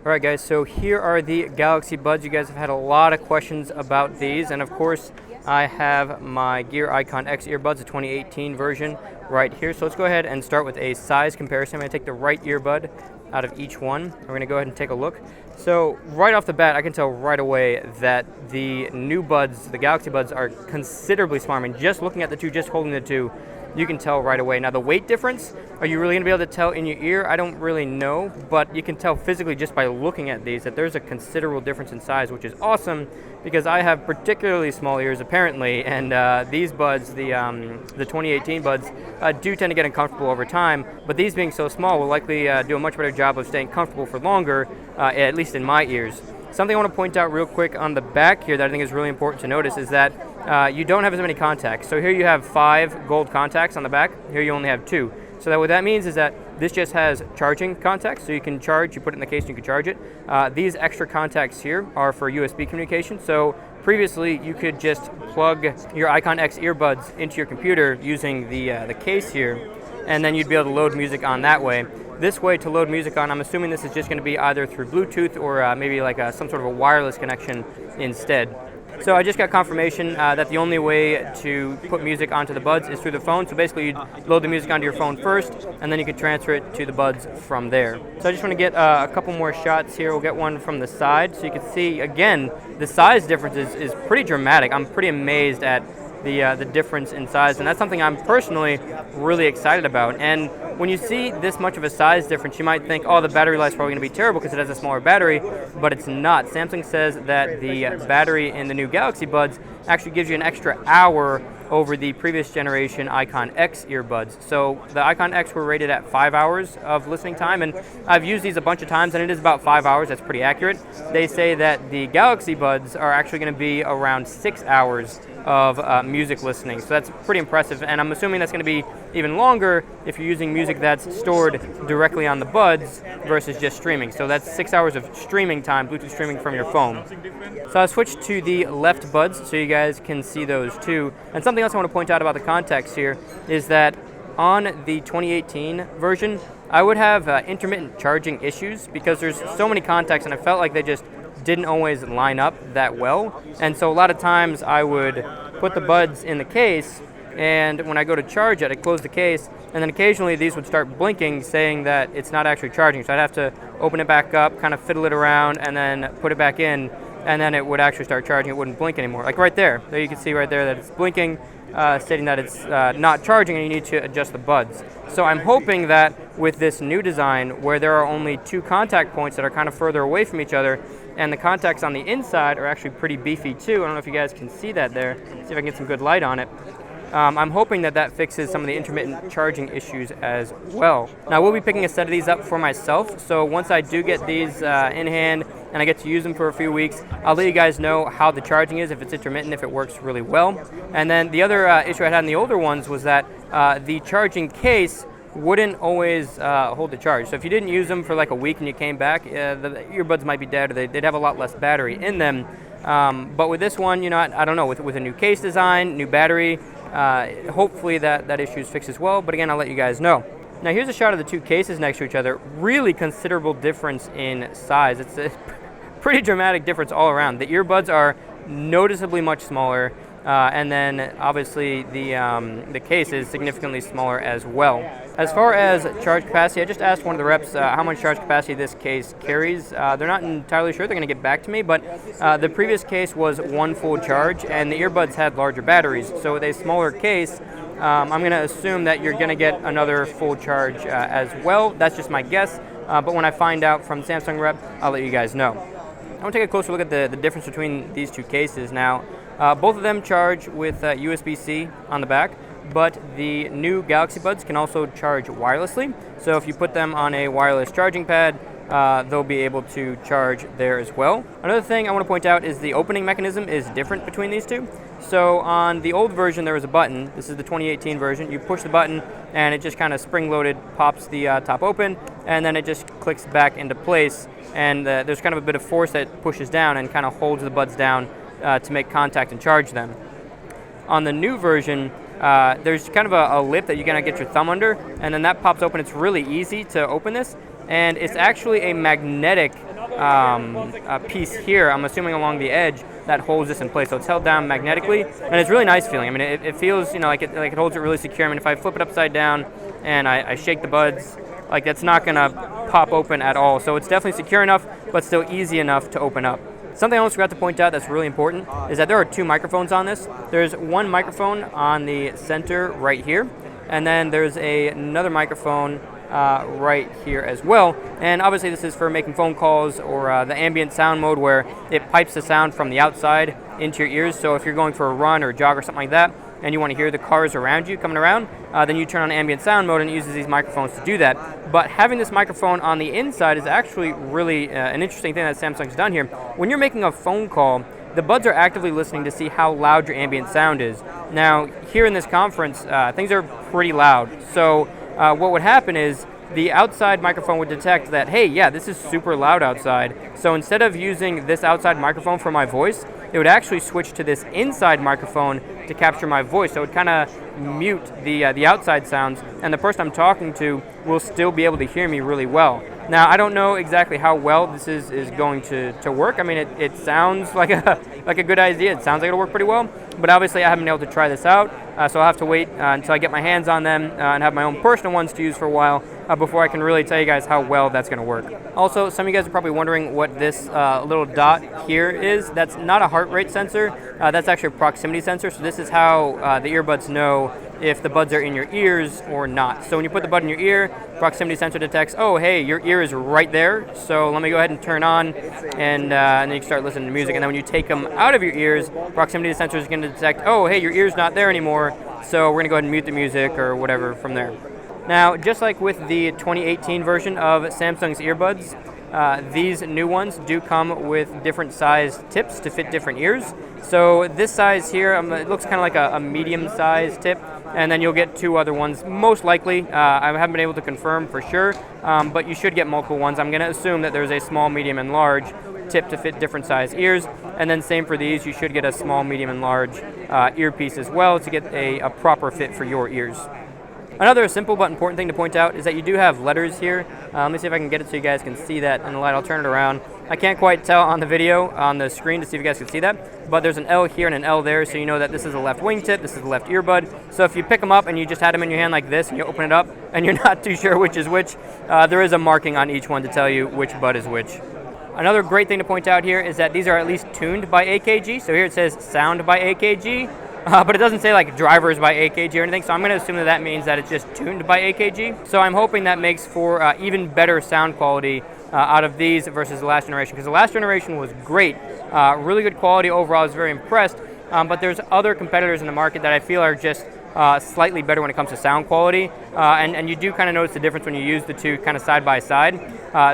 Alright guys, so here are the Galaxy Buds. You guys have had a lot of questions about these, and of course I have my Gear IconX earbuds, the 2018 version right here. So let's go ahead and start with a size comparison. I'm going to take the right earbud out of each one. We're going to go ahead and take a look. So right off the bat, I can tell right away that the new buds, the Galaxy Buds, are considerably smaller. I mean, just looking at the two, just holding the two, you can tell right away. Now the weight difference, are you really going to be able to tell in your ear? I don't really know, but you can tell physically just by looking at these that there's a considerable difference in size, which is awesome because I have particularly small ears apparently, and these buds, the 2018 buds, do tend to get uncomfortable over time, but these being so small will likely do a much better job of staying comfortable for longer, at least in my ears. Something I want to point out real quick on the back here that I think is really important to notice is that you don't have as many contacts. So here you have 5 gold contacts on the back. Here you only have 2. So that what that means is that this just has charging contacts. So you can charge, you put it in the case and you can charge it. These extra contacts here are for USB communication. So previously you could just plug your IconX earbuds into your computer using the case here, and then you'd be able to load music on that way. This way to load music on, I'm assuming this is just going to be either through Bluetooth or maybe like some sort of a wireless connection instead. So I just got confirmation that the only way to put music onto the buds is through the phone. So basically you'd load the music onto your phone first, and then you could transfer it to the buds from there. So I just want to get a couple more shots here. We'll get one from the side so you can see, again, the size difference is pretty dramatic. I'm pretty amazed at the difference in size, and that's something I'm personally really excited about. And when you see this much of a size difference, you might think, oh, the battery life's probably going to be terrible because it has a smaller battery, but it's not. Samsung says that the battery in the new Galaxy Buds actually gives you an extra hour over the previous generation IconX earbuds. So the IconX were rated at 5 hours of listening time, and I've used these a bunch of times, and it is about 5 hours. That's pretty accurate. They say that the Galaxy Buds are actually going to be around 6 hours of music listening. So that's pretty impressive, and I'm assuming that's going to be even longer if you're using music that's stored directly on the buds versus just streaming. So that's 6 hours of streaming time, Bluetooth streaming from your phone. So I'll switch to the left buds so you guys can see those too. And something else I want to point out about the contacts here is that on the 2018 version, I would have intermittent charging issues because there's so many contacts, and I felt like they just didn't always line up that well. And so a lot of times I would put the buds in the case, and when I go to charge it, I'd close the case, and then occasionally these would start blinking saying that it's not actually charging. So I'd have to open it back up, kind of fiddle it around, and then put it back in, and then it would actually start charging. It wouldn't blink anymore. Like right there. There you can see right there that it's blinking, stating that it's not charging and you need to adjust the buds. So I'm hoping that with this new design, where there are only 2 contact points that are kind of further away from each other, and the contacts on the inside are actually pretty beefy too. I don't know if you guys can see that there. See if I can get some good light on it. I'm hoping that that fixes some of the intermittent charging issues as well. Now I will be picking a set of these up for myself, so once I do get these in hand and I get to use them for a few weeks, I'll let you guys know how the charging is, if it's intermittent, if it works really well. And then the other issue I had in the older ones was that the charging case wouldn't always hold the charge. So if you didn't use them for like a week and you came back, the earbuds might be dead, or they'd have a lot less battery in them. But with this one, you know, I don't know, with a new case design, new battery, hopefully that issue is fixed as well. But again, I'll let you guys know. Now here's a shot of the 2 cases next to each other. Really considerable difference in size. It's a pretty dramatic difference all around. The earbuds are noticeably much smaller, and then obviously the case is significantly smaller as well. As far as charge capacity, I just asked one of the reps how much charge capacity this case carries. They're not entirely sure. They're going to get back to me, but the previous case was 1 full charge, and the earbuds had larger batteries. So with a smaller case, I'm going to assume that you're going to get another full charge as well. That's just my guess, but when I find out from the Samsung rep, I'll let you guys know. I want to take a closer look at the difference between these 2 cases now. Both of them charge with USB-C on the back, but the new Galaxy Buds can also charge wirelessly. So if you put them on a wireless charging pad, they'll be able to charge there as well. Another thing I want to point out is the opening mechanism is different between these 2. So on the old version, there was a button. This is the 2018 version. You push the button, and it just kind of spring-loaded pops the top open, and then it just clicks back into place. And there's kind of a bit of force that pushes down and kind of holds the buds down to make contact and charge them. On the new version, there's kind of a lip that you're going to get your thumb under, and then that pops open. It's really easy to open this, and it's actually a magnetic piece here, I'm assuming along the edge, that holds this in place. So it's held down magnetically, and it's really nice feeling. I mean, it feels, like it holds it really secure. I mean, if I flip it upside down and I shake the buds, like that's not gonna pop open at all. So it's definitely secure enough, but still easy enough to open up. Something I almost forgot to point out that's really important is that there are 2 microphones on this. There's one microphone on the center right here, and then there's another microphone right here as well. And obviously this is for making phone calls or the ambient sound mode where it pipes the sound from the outside into your ears. So if you're going for a run or a jog or something like that, and you want to hear the cars around you coming around, then you turn on ambient sound mode and it uses these microphones to do that. But having this microphone on the inside is actually really an interesting thing that Samsung's done here. When you're making a phone call, the buds are actively listening to see how loud your ambient sound is. Now, here in this conference, things are pretty loud. So what would happen is the outside microphone would detect that, hey, yeah, this is super loud outside. So instead of using this outside microphone for my voice, it would actually switch to this inside microphone to capture my voice. So it kind of mute the outside sounds, and the person I'm talking to will still be able to hear me really well. Now, I don't know exactly how well this is going to work. I mean, it sounds like a good idea. It sounds like it'll work pretty well, but obviously I haven't been able to try this out, so I'll have to wait until I get my hands on them and have my own personal ones to use for a while before I can really tell you guys how well that's going to work. Also, some of you guys are probably wondering what this little dot here is. That's not a heart rate sensor. That's actually a proximity sensor. So this is how the earbuds know if the buds are in your ears or not. So when you put the bud in your ear, proximity sensor detects, oh, hey, your ear is right there, so let me go ahead and turn on, and then you can start listening to music. And then when you take them out of your ears, proximity sensor is going to detect, oh, hey, your ear's not there anymore, so we're going to go ahead and mute the music or whatever from there. Now, just like with the 2018 version of Samsung's earbuds, these new ones do come with different size tips to fit different ears. So this size here, it looks kind of like a medium size tip, and then you'll get 2 other ones, most likely. I haven't been able to confirm for sure, but you should get multiple ones. I'm going to assume that there's a small, medium, and large tip to fit different size ears, and then same for these, you should get a small, medium, and large earpiece as well to get a proper fit for your ears. Another simple but important thing to point out is that you do have letters here. Let me see if I can get it so you guys can see that in the light. I'll turn it around. I can't quite tell on the video, on the screen, to see if you guys can see that, but there's an L here and an L there, so you know that this is a left wingtip, this is the left earbud. So if you pick them up and you just had them in your hand like this, and you open it up, and you're not too sure which is which, there is a marking on each one to tell you which bud is which. Another great thing to point out here is that these are at least tuned by AKG. So here it says sound by AKG. But it doesn't say like drivers by AKG or anything, so I'm going to assume that means that it's just tuned by AKG. So I'm hoping that makes for even better sound quality out of these versus the last generation, because the last generation was great, really good quality overall. I was very impressed, but there's other competitors in the market that I feel are just slightly better when it comes to sound quality, and you do kind of notice the difference when you use the two kind of side by side.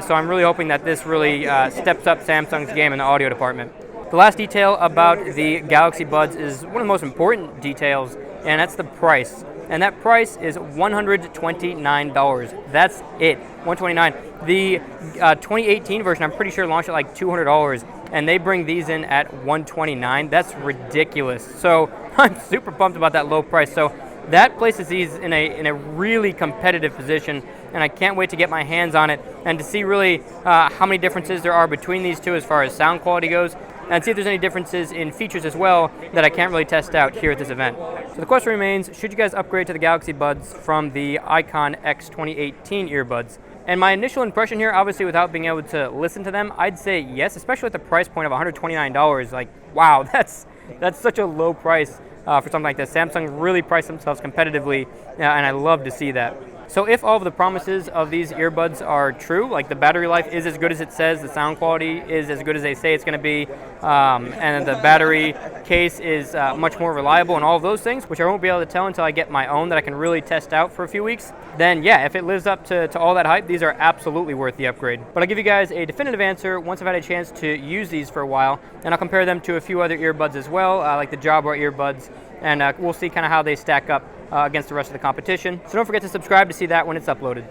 So I'm really hoping that this really steps up Samsung's game in the audio department. The last detail about the Galaxy Buds is one of the most important details, and that's the price. And that price is $129. That's it, $129. The 2018 version, I'm pretty sure, launched at like $200, and they bring these in at $129. That's ridiculous. So I'm super pumped about that low price. So that places these in a really competitive position, and I can't wait to get my hands on it and to see really how many differences there are between these two as far as sound quality goes, and see if there's any differences in features as well that I can't really test out here at this event. So the question remains, should you guys upgrade to the Galaxy Buds from the IconX 2018 earbuds? And my initial impression here, obviously without being able to listen to them, I'd say yes, especially at the price point of $129. Like, wow, that's such a low price for something like this. Samsung really priced themselves competitively, and I love to see that. So if all of the promises of these earbuds are true, like the battery life is as good as it says, the sound quality is as good as they say it's going to be, and the battery case is much more reliable and all of those things, which I won't be able to tell until I get my own that I can really test out for a few weeks, then yeah, if it lives up to all that hype, these are absolutely worth the upgrade. But I'll give you guys a definitive answer once I've had a chance to use these for a while, and I'll compare them to a few other earbuds as well, like the Jabra earbuds, and we'll see kind of how they stack up against the rest of the competition. So don't forget to subscribe to see that when it's uploaded.